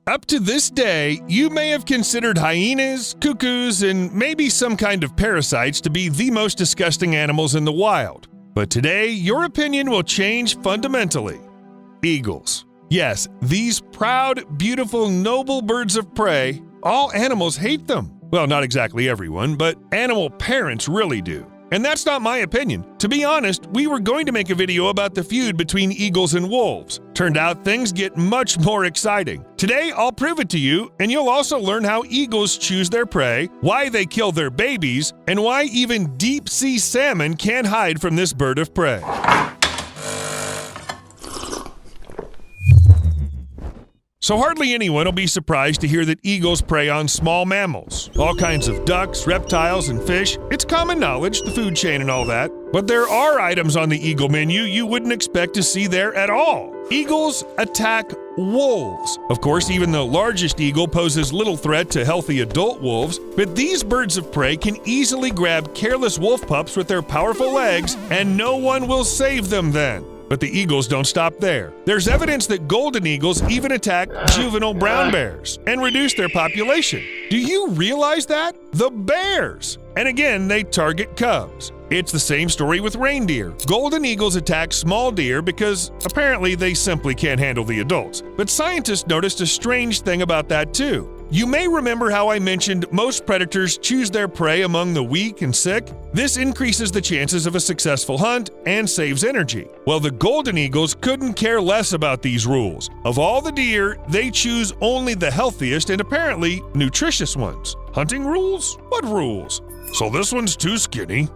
Up to this day, you may have considered hyenas, cuckoos, and maybe some kind of parasites to be the most disgusting animals in the wild. But today, your opinion will change fundamentally. Eagles. Yes, these proud, beautiful, noble birds of prey, all animals hate them. Well, not exactly everyone, but animal parents really do. And that's not my opinion. To be honest, we were going to make a video about the feud between eagles and wolves. Turned out things get much more exciting. Today, I'll prove it to you, and you'll also learn how eagles choose their prey, why they kill their babies, and why even deep-sea salmon can't hide from this bird of prey. So hardly anyone will be surprised to hear that eagles prey on small mammals, all kinds of ducks, reptiles, and fish. It's common knowledge, the food chain and all that. But there are items on the eagle menu you wouldn't expect to see there at all. Eagles attack wolves. Of course, even the largest eagle poses little threat to healthy adult wolves, but these birds of prey can easily grab careless wolf pups with their powerful legs, and no one will save them then. But the eagles don't stop there. There's evidence that golden eagles even attack juvenile brown bears and reduce their population. Do you realize that? The bears! And again, they target cubs. It's the same story with reindeer. Golden eagles attack small deer because apparently they simply can't handle the adults. But scientists noticed a strange thing about that too. You may remember how I mentioned most predators choose their prey among the weak and sick. This increases the chances of a successful hunt and saves energy. Well, the golden eagles couldn't care less about these rules. Of all the deer, they choose only the healthiest and apparently nutritious ones. Hunting rules? What rules? So this one's too skinny,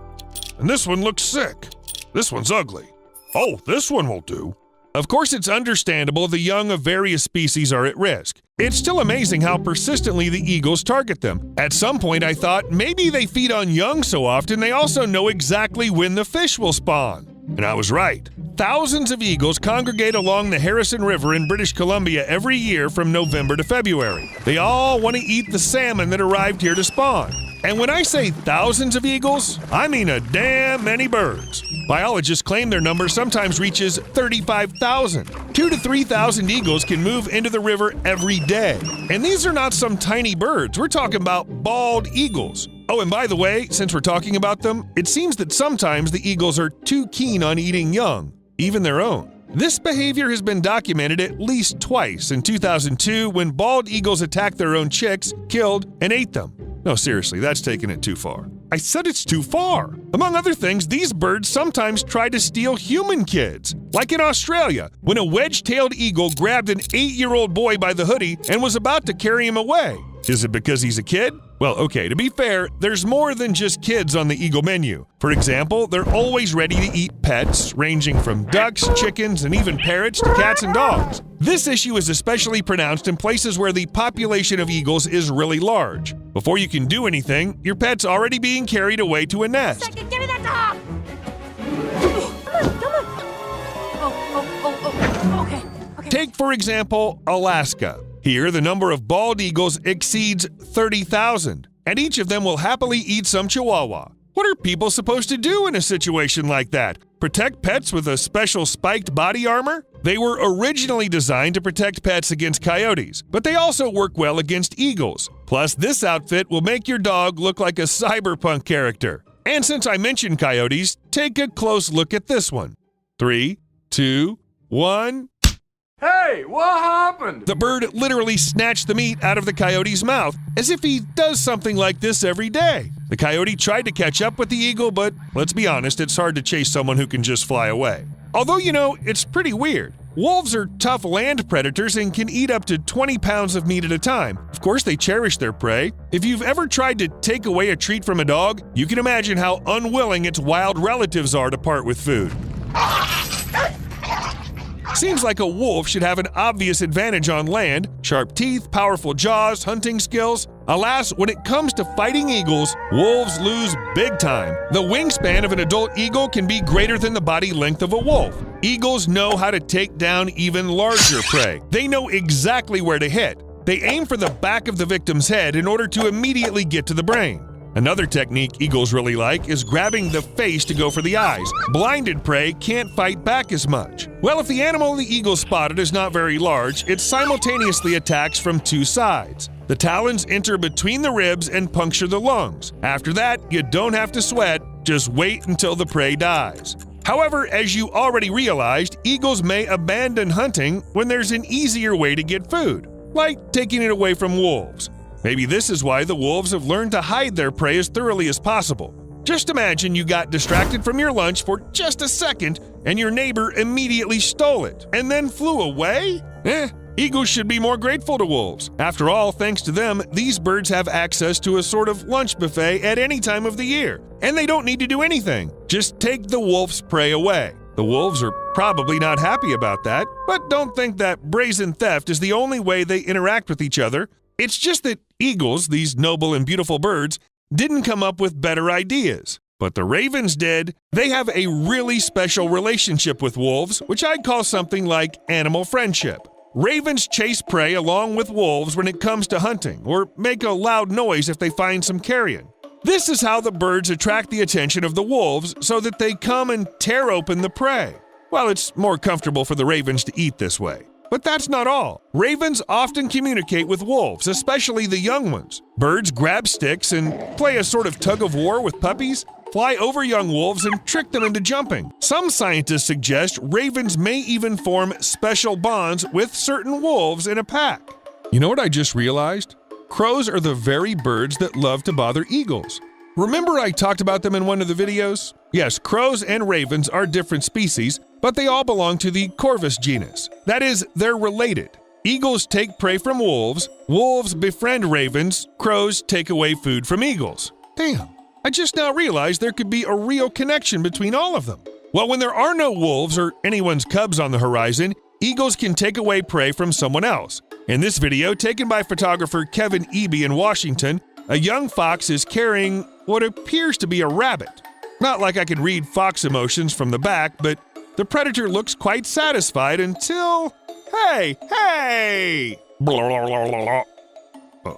and this one looks sick. This one's ugly. Oh, this one will do. Of course, it's understandable the young of various species are at risk. It's still amazing how persistently the eagles target them. At some point, I thought maybe they feed on young so often they also know exactly when the fish will spawn. And I was right. Thousands of eagles congregate along the Harrison River in British Columbia every year from November to February. They all want to eat the salmon that arrived here to spawn. And when I say thousands of eagles, I mean a damn many birds. Biologists claim their number sometimes reaches 35,000. 2,000 to 3,000 eagles can move into the river every day. And these are not some tiny birds. We're talking about bald eagles. Oh, and by the way, since we're talking about them, it seems that sometimes the eagles are too keen on eating young, even their own. This behavior has been documented at least twice. In 2002, when bald eagles attacked their own chicks, killed, and ate them. No, seriously, that's taking it too far. I said it's too far. Among other things, these birds sometimes try to steal human kids. Like in Australia, when a wedge-tailed eagle grabbed an 8-year-old boy by the hoodie and was about to carry him away. Is it because he's a kid? Well, okay, to be fair, there's more than just kids on the eagle menu. For example, they're always ready to eat pets, ranging from ducks, chickens, and even parrots to cats and dogs. This issue is especially pronounced in places where the population of eagles is really large. Before you can do anything, your pet's already being carried away to a nest. Second, give me that dog! Come on. Okay. Take, for example, Alaska. Here, the number of bald eagles exceeds 30,000, and each of them will happily eat some chihuahua. What are people supposed to do in a situation like that? Protect pets with a special spiked body armor? They were originally designed to protect pets against coyotes, but they also work well against eagles. Plus, this outfit will make your dog look like a cyberpunk character. And since I mentioned coyotes, take a close look at this one. 3, 2, 1... Hey, what happened? The bird literally snatched the meat out of the coyote's mouth, as if he does something like this every day. The coyote tried to catch up with the eagle, but let's be honest, it's hard to chase someone who can just fly away. Although, it's pretty weird. Wolves are tough land predators and can eat up to 20 pounds of meat at a time. Of course, they cherish their prey. If you've ever tried to take away a treat from a dog, you can imagine how unwilling its wild relatives are to part with food. Seems like a wolf should have an obvious advantage on land: sharp teeth, powerful jaws, hunting skills. Alas, when it comes to fighting eagles, wolves lose big time. The wingspan of an adult eagle can be greater than the body length of a wolf. Eagles know how to take down even larger prey. They know exactly where to hit. They aim for the back of the victim's head in order to immediately get to the brain. Another technique eagles really like is grabbing the face to go for the eyes. Blinded prey can't fight back as much. Well, if the animal the eagle spotted is not very large, it simultaneously attacks from two sides. The talons enter between the ribs and puncture the lungs. After that, you don't have to sweat, just wait until the prey dies. However, as you already realized, eagles may abandon hunting when there's an easier way to get food, like taking it away from wolves. Maybe this is why the wolves have learned to hide their prey as thoroughly as possible. Just imagine you got distracted from your lunch for just a second and your neighbor immediately stole it and then flew away? Eagles should be more grateful to wolves. After all, thanks to them, these birds have access to a sort of lunch buffet at any time of the year, and they don't need to do anything. Just take the wolf's prey away. The wolves are probably not happy about that, but don't think that brazen theft is the only way they interact with each other. It's just that eagles, these noble and beautiful birds, didn't come up with better ideas. But the ravens did. They have a really special relationship with wolves, which I'd call something like animal friendship. Ravens chase prey along with wolves when it comes to hunting, or make a loud noise if they find some carrion. This is how the birds attract the attention of the wolves so that they come and tear open the prey. Well, it's more comfortable for the ravens to eat this way. But that's not all. Ravens often communicate with wolves, especially the young ones. Birds grab sticks and play a sort of tug-of-war with puppies, fly over young wolves and trick them into jumping. Some scientists suggest ravens may even form special bonds with certain wolves in a pack. You know what I just realized? Crows are the very birds that love to bother eagles. Remember I talked about them in one of the videos? Yes, crows and ravens are different species, but they all belong to the Corvus genus. That is, they're related. Eagles take prey from wolves, wolves befriend ravens, crows take away food from eagles. Damn, I just now realized there could be a real connection between all of them. Well, when there are no wolves or anyone's cubs on the horizon, eagles can take away prey from someone else. In this video, taken by photographer Kevin Eby in Washington, a young fox is carrying what appears to be a rabbit. Not like I could read fox emotions from the back, but the predator looks quite satisfied until… Hey!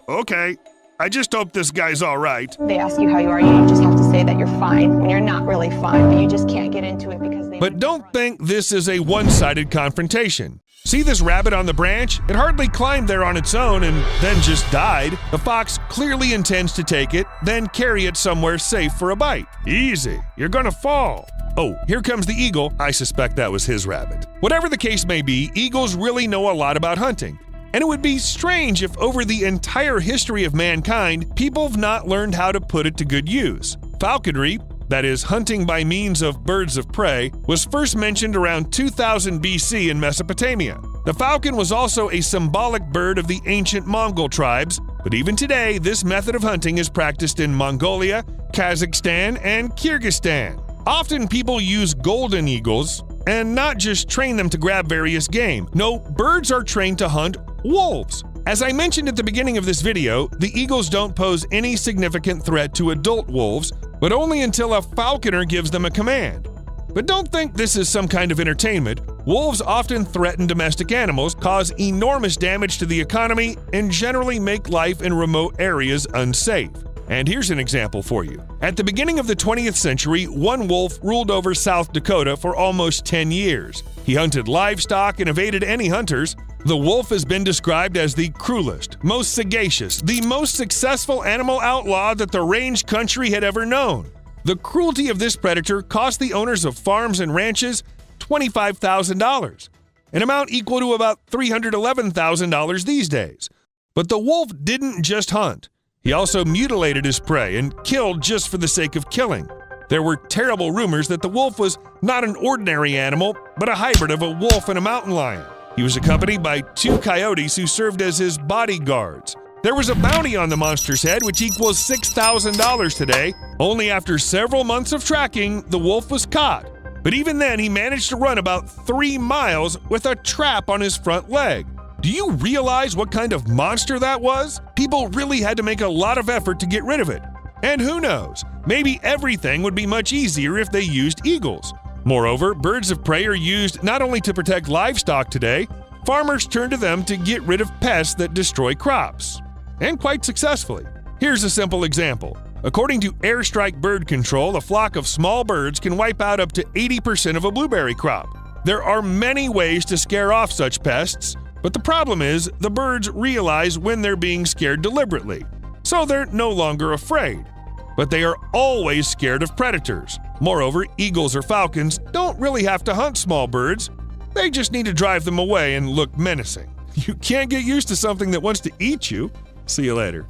Okay, I just hope this guy's all right. They ask you how you are, you just have to say that you're fine when you're not really fine, but you just can't get into it because they… But don't think this is a one-sided confrontation. See this rabbit on the branch? It hardly climbed there on its own and then just died. The fox clearly intends to take it, then carry it somewhere safe for a bite. Easy, you're gonna fall. Oh, here comes the eagle. I suspect that was his rabbit. Whatever the case may be, eagles really know a lot about hunting. And it would be strange if over the entire history of mankind, people have not learned how to put it to good use. Falconry, that is, hunting by means of birds of prey, was first mentioned around 2000 BC in Mesopotamia. The falcon was also a symbolic bird of the ancient Mongol tribes, but even today, this method of hunting is practiced in Mongolia, Kazakhstan, and Kyrgyzstan. Often people use golden eagles, and not just train them to grab various game. No, birds are trained to hunt wolves. As I mentioned at the beginning of this video, the eagles don't pose any significant threat to adult wolves, but only until a falconer gives them a command. But don't think this is some kind of entertainment. Wolves often threaten domestic animals, cause enormous damage to the economy, and generally make life in remote areas unsafe. And here's an example for you. At the beginning of the 20th century, one wolf ruled over South Dakota for almost 10 years. He hunted livestock and evaded any hunters. The wolf has been described as the cruelest, most sagacious, the most successful animal outlaw that the range country had ever known. The cruelty of this predator cost the owners of farms and ranches $25,000, an amount equal to about $311,000 these days. But the wolf didn't just hunt. He also mutilated his prey and killed just for the sake of killing. There were terrible rumors that the wolf was not an ordinary animal, but a hybrid of a wolf and a mountain lion. He was accompanied by 2 coyotes who served as his bodyguards. There was a bounty on the monster's head, which equals $6,000 today. Only after several months of tracking, the wolf was caught. But even then, he managed to run about 3 miles with a trap on his front leg. Do you realize what kind of monster that was? People really had to make a lot of effort to get rid of it. And who knows, maybe everything would be much easier if they used eagles. Moreover, birds of prey are used not only to protect livestock today, farmers turn to them to get rid of pests that destroy crops. And quite successfully. Here's a simple example. According to Airstrike Bird Control, a flock of small birds can wipe out up to 80% of a blueberry crop. There are many ways to scare off such pests, but the problem is the birds realize when they're being scared deliberately, so they're no longer afraid. But they are always scared of predators. Moreover, eagles or falcons don't really have to hunt small birds. They just need to drive them away and look menacing. You can't get used to something that wants to eat you. See you later.